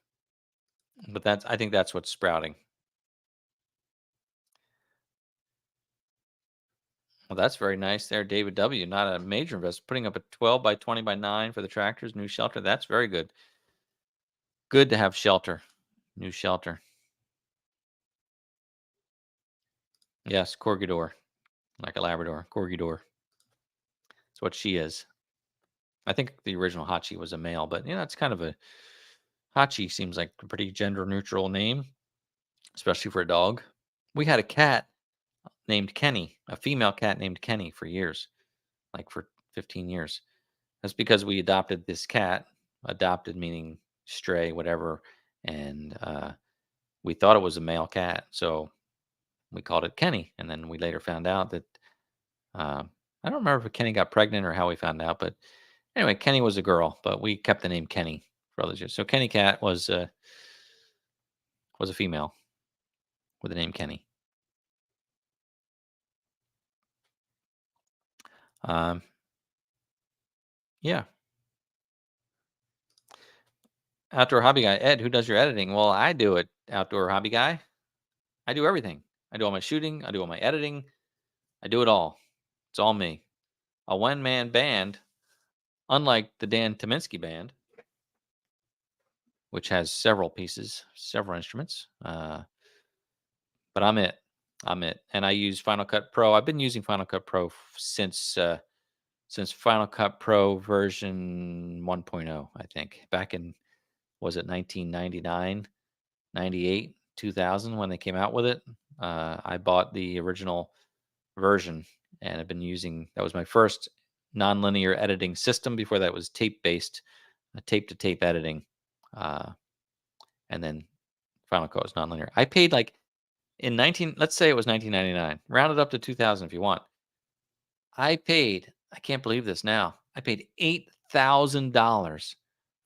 but I think that's what's sprouting. Well, that's very nice there, David W. Not a major investment. Putting up a 12 by 20 by 9 for the tractors, new shelter. That's very good. Good to have shelter. New shelter. Yes, Corgidor. Like a Labrador. Corgidor. That's what she is. I think the original Hachi was a male, but it's kind of a Hachi seems like a pretty gender neutral name, especially for a dog. We had a cat named Kenny, a female cat named Kenny for years, like for 15 years. That's because we adopted this cat, adopted meaning stray, whatever, and we thought it was a male cat, so we called it Kenny. And then we later found out that uh, I don't remember if Kenny got pregnant or how we found out, but anyway, Kenny was a girl, but we kept the name Kenny for all those years. So Kenny Cat was a female with the name Kenny. Um, yeah, outdoor hobby guy Ed, who does your editing? Well, I do it. Outdoor hobby guy. I do everything. I do all my shooting. I do all my editing. I do it all. It's all me. A one man band, unlike the Dan Tominski band, which has several pieces, several instruments. But I'm it. I'm it. And I use Final Cut Pro. I've been using Final Cut Pro since Final Cut Pro version 1.0, I think. Back in was it 1999, 98, 2000 when they came out with it. I bought the original version and I've been using that was my first nonlinear editing system. Before that was tape based, tape to tape editing. Uh, and then Final Cut was nonlinear. I paid like let's say it was 1999, round it up to 2000 if you want. I can't believe this now. I paid $8,000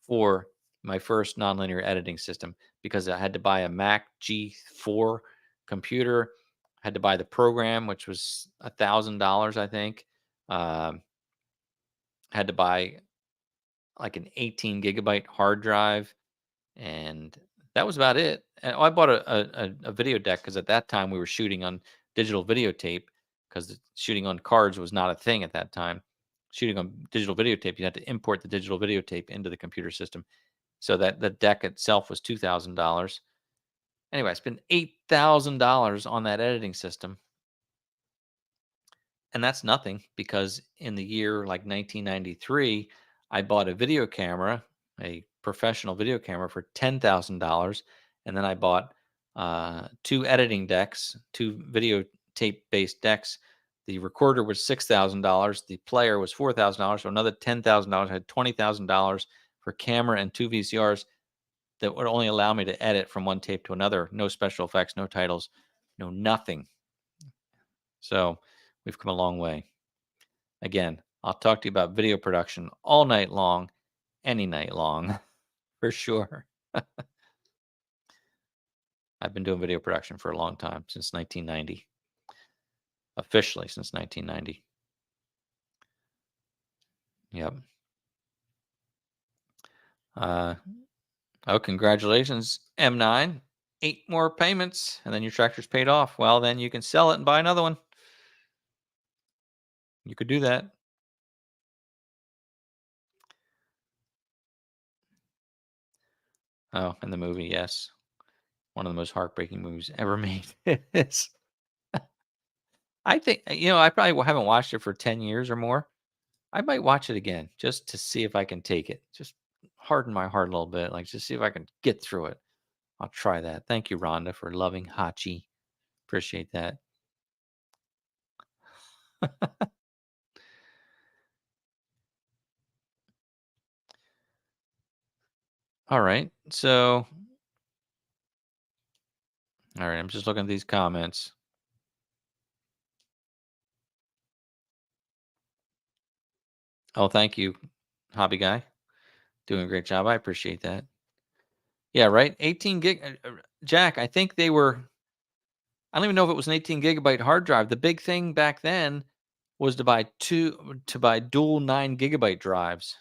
for my first nonlinear editing system because I had to buy a Mac G4 computer, had to buy the program, which was $1,000, I think. Um, had to buy like an 18 gigabyte hard drive, and that was about it. And I bought a video deck because at that time we were shooting on digital videotape because shooting on cards was not a thing at that time. Shooting on digital videotape, you had to import the digital videotape into the computer system. So that the deck itself was $2,000. Anyway, I spent $8,000 on that editing system. And that's nothing because in the year like 1993, I bought a video camera, a professional video camera for $10,000. And then I bought two editing decks, two videotape based decks. The recorder was $6,000. The player was $4,000. So another $10,000. I had $20,000 for camera and two VCRs that would only allow me to edit from one tape to another. No special effects, no titles, no nothing. So we've come a long way. Again, I'll talk to you about video production all night long, any night long, for sure. I've been doing video production for a long time, since 1990. Officially since 1990. Yep. Uh, oh, congratulations, M9. 8 more payments, and then your tractor's paid off. Well, then you can sell it and buy another one. You could do that. Oh, in the movie, yes. One of the most heartbreaking movies ever made. It is. I think, I probably haven't watched it for 10 years or more. I might watch it again just to see if I can take it. Just harden my heart a little bit, like just see if I can get through it. I'll try that. Thank you, Rhonda, for loving Hachi. Appreciate that. All right. So, all right. I'm just looking at these comments. Oh, thank you, hobby guy. Doing a great job. I appreciate that. Yeah, right. 18 gig. Jack, I think they were, I don't even know if it was an 18 gigabyte hard drive. The big thing back then was to buy dual 9 gigabyte drives.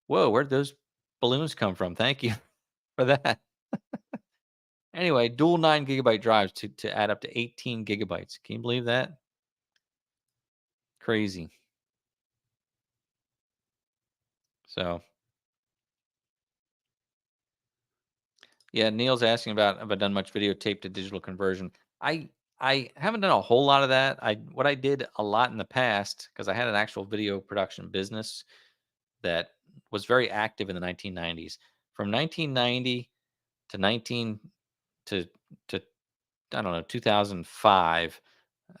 Whoa, where'd those balloons come from? Thank you for that. Anyway, dual 9 gigabyte drives to add up to 18 gigabytes. Can you believe that? Crazy. So Yeah, Neil's asking about have I done much videotape to digital conversion. I I haven't done a whole lot of that. I What I did a lot in the past, because I had an actual video production business that was very active in the 1990s. From 1990 to 19 to to I don't know, 2005,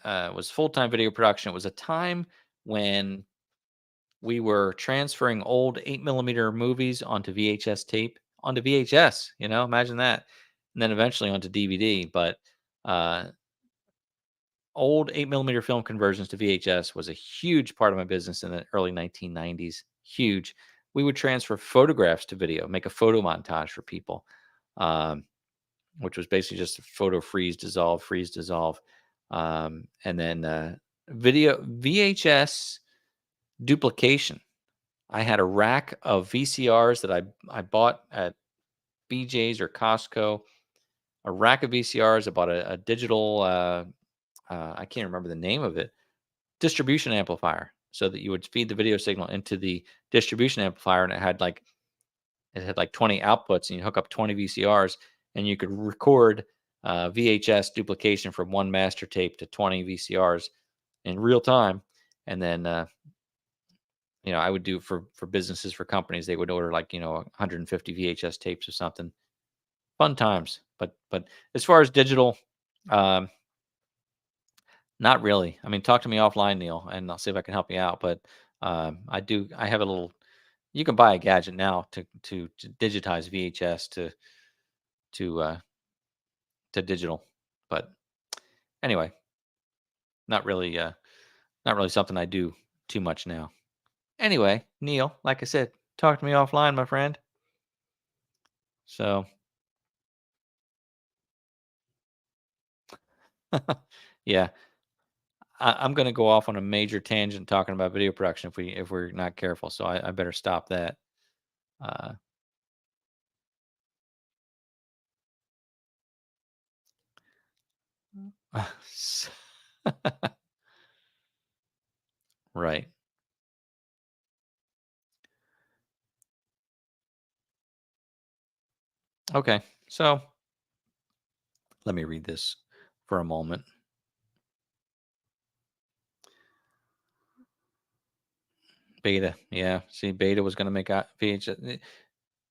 was full-time video production. It was a time when we were transferring old 8 millimeter movies onto VHS tape, onto VHS, imagine that. And then eventually onto DVD. But uh, old 8 millimeter film conversions to VHS was a huge part of my business in the early 1990s. Huge. We would transfer photographs to video, make a photo montage for people, um, which was basically just a photo freeze, dissolve. And then video VHS duplication. I had a rack of VCRs that I bought at BJ's or Costco. A rack of VCRs. I bought a digital. I can't remember the name of it. Distribution amplifier, so that you would feed the video signal into the distribution amplifier, and it had like 20 outputs, and you hook up 20 VCRs, and you could record VHS duplication from one master tape to 20 VCRs in real time, and then I would do for businesses, for companies, they would order, like, 150 VHS tapes or something. Fun times. But as far as digital, um, not really. I mean, talk to me offline, Neil, and I'll see if I can help you out. But I have a little. You can buy a gadget now to digitize VHS to to digital. But anyway, not really. Not really something I do too much now. Anyway, Neil, like I said, talk to me offline, my friend. So yeah, I'm going to go off on a major tangent talking about video production if we're not careful. So I better stop that. Uh, s- right. Okay. So let me read this for a moment. Beta. Yeah. See, Beta was going to make out VHS.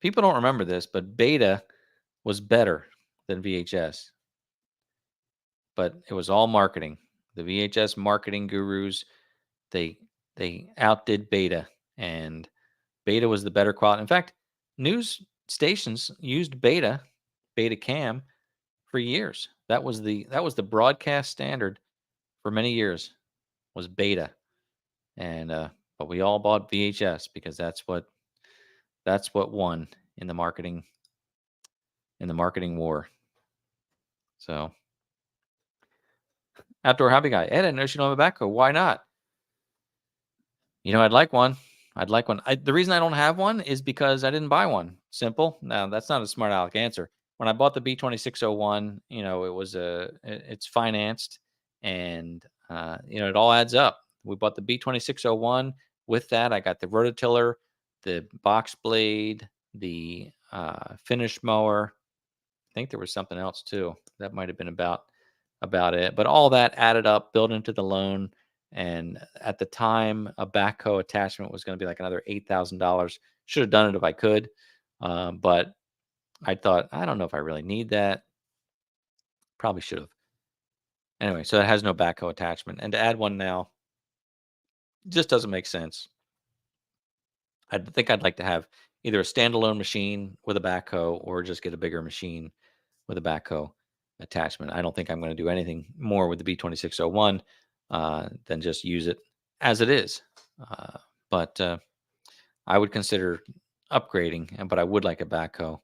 People don't remember this, but Beta was better than VHS, but it was all marketing. The VHS marketing gurus, they they outdid Beta, and Beta was the better quality. In fact, news stations used Beta Cam for years. That was the broadcast standard for many years, was Beta. And but we all bought VHS because that's what won in the marketing war. So, outdoor hobby guy. Ed, I know you don't have a backhoe. Why not? I'd like one. I'd like one. The reason I don't have one is because I didn't buy one. Simple. Now, that's not a smart aleck answer. When I bought the B2601, it's financed, and it all adds up. We bought the B2601. With that, I got the rototiller, the box blade, the finish mower. I think there was something else too. That might have been about it. But all that added up, built into the loan. And at the time, a backhoe attachment was going to be like another $8,000. Should have done it if I could. But I thought, I don't know if I really need that. Probably should have. Anyway, so it has no backhoe attachment. And to add one now just doesn't make sense. I think I'd like to have either a standalone machine with a backhoe, or just get a bigger machine with a backhoe attachment. I don't think I'm going to do anything more with the B2601 than just use it as it is. But I would consider upgrading, but I would like a backhoe,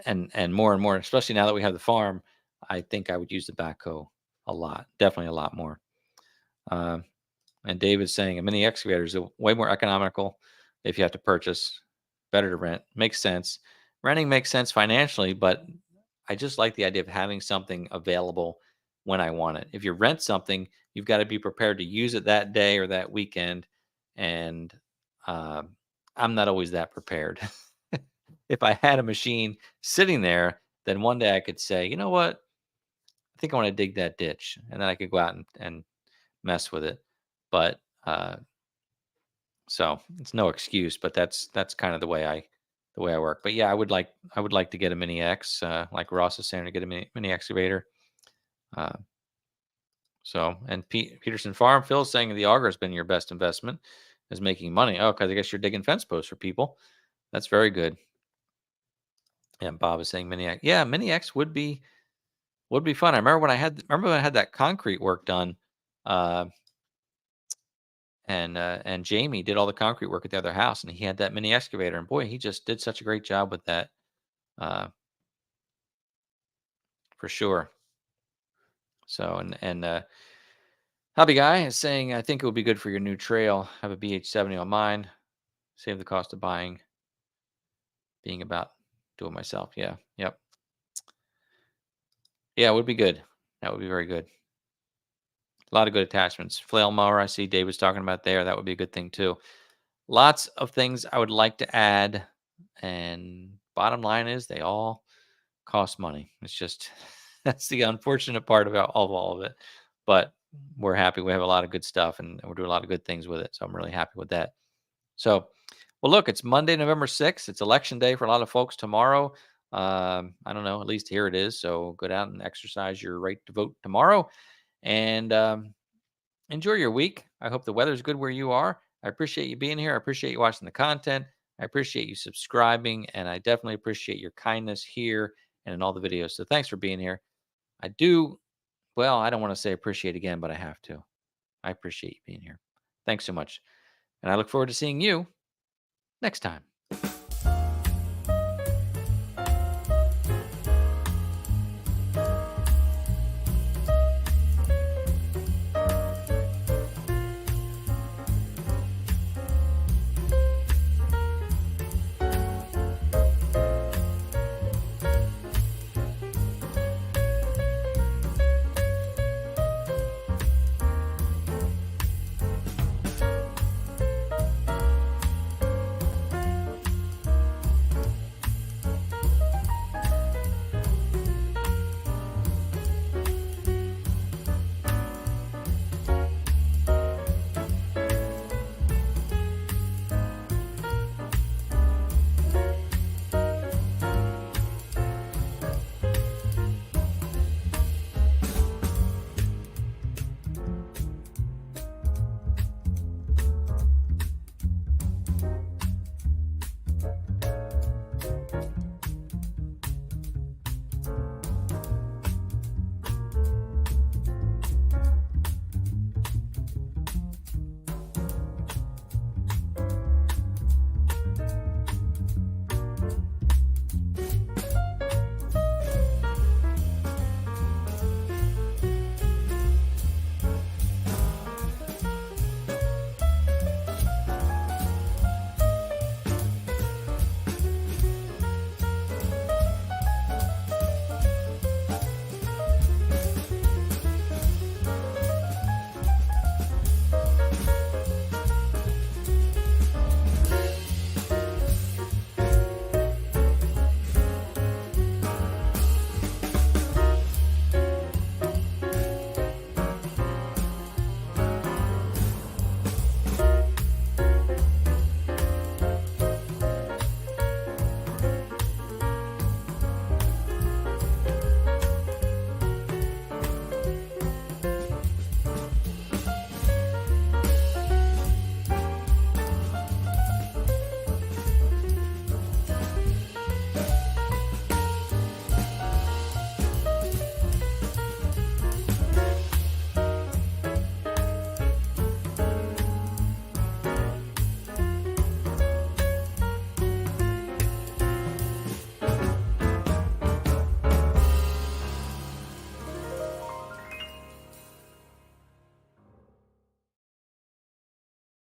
and more, especially now that we have the farm. I think I would use the backhoe a lot, definitely a lot more. Uh, and David's saying a mini excavator is way more economical if you have to purchase. Better to rent. Makes sense. Renting makes sense financially, but I just like the idea of having something available when I want it. If you rent something, you've got to be prepared to use it that day or that weekend, and uh, I'm not always that prepared. If I had a machine sitting there then one day I could say, you know what, I think I want to dig that ditch, and then I could go out and mess with it. But so it's no excuse, but that's kind of the way I work. But yeah, I would like to get a mini X, like Ross is saying, to get a mini excavator. Uh, so and Peterson Farm, Phil's saying the auger has been your best investment, is making money. Oh, because I guess you're digging fence posts for people. That's very good. And Bob is saying mini X. Yeah, mini X would be fun. I remember when I had that concrete work done. Uh, and Jamie did all the concrete work at the other house, and he had that mini excavator, and boy, he just did such a great job with that, uh, for sure. So and Hobby Guy is saying, I think it would be good for your new trail. Have a BH70 on mine. Save the cost of buying. Being about do it myself. Yeah. Yep. Yeah, it would be good. That would be very good. A lot of good attachments. Flail mower, I see Dave was talking about there. That would be a good thing too. Lots of things I would like to add, and bottom line is they all cost money. It's just that's the unfortunate part about all of it. But we're happy. We have a lot of good stuff, and we're doing a lot of good things with it. So I'm really happy with that. So, well, look, it's Monday, November 6th. It's election day for a lot of folks tomorrow. I don't know, at least here it is. So go out and exercise your right to vote tomorrow. And enjoy your week. I hope the weather's good where you are. I appreciate you being here. I appreciate you watching the content. I appreciate you subscribing, and I definitely appreciate your kindness here and in all the videos. So thanks for being here. I do, well, I don't want to say appreciate again, but I have to. I appreciate you being here. Thanks so much. And I look forward to seeing you next time.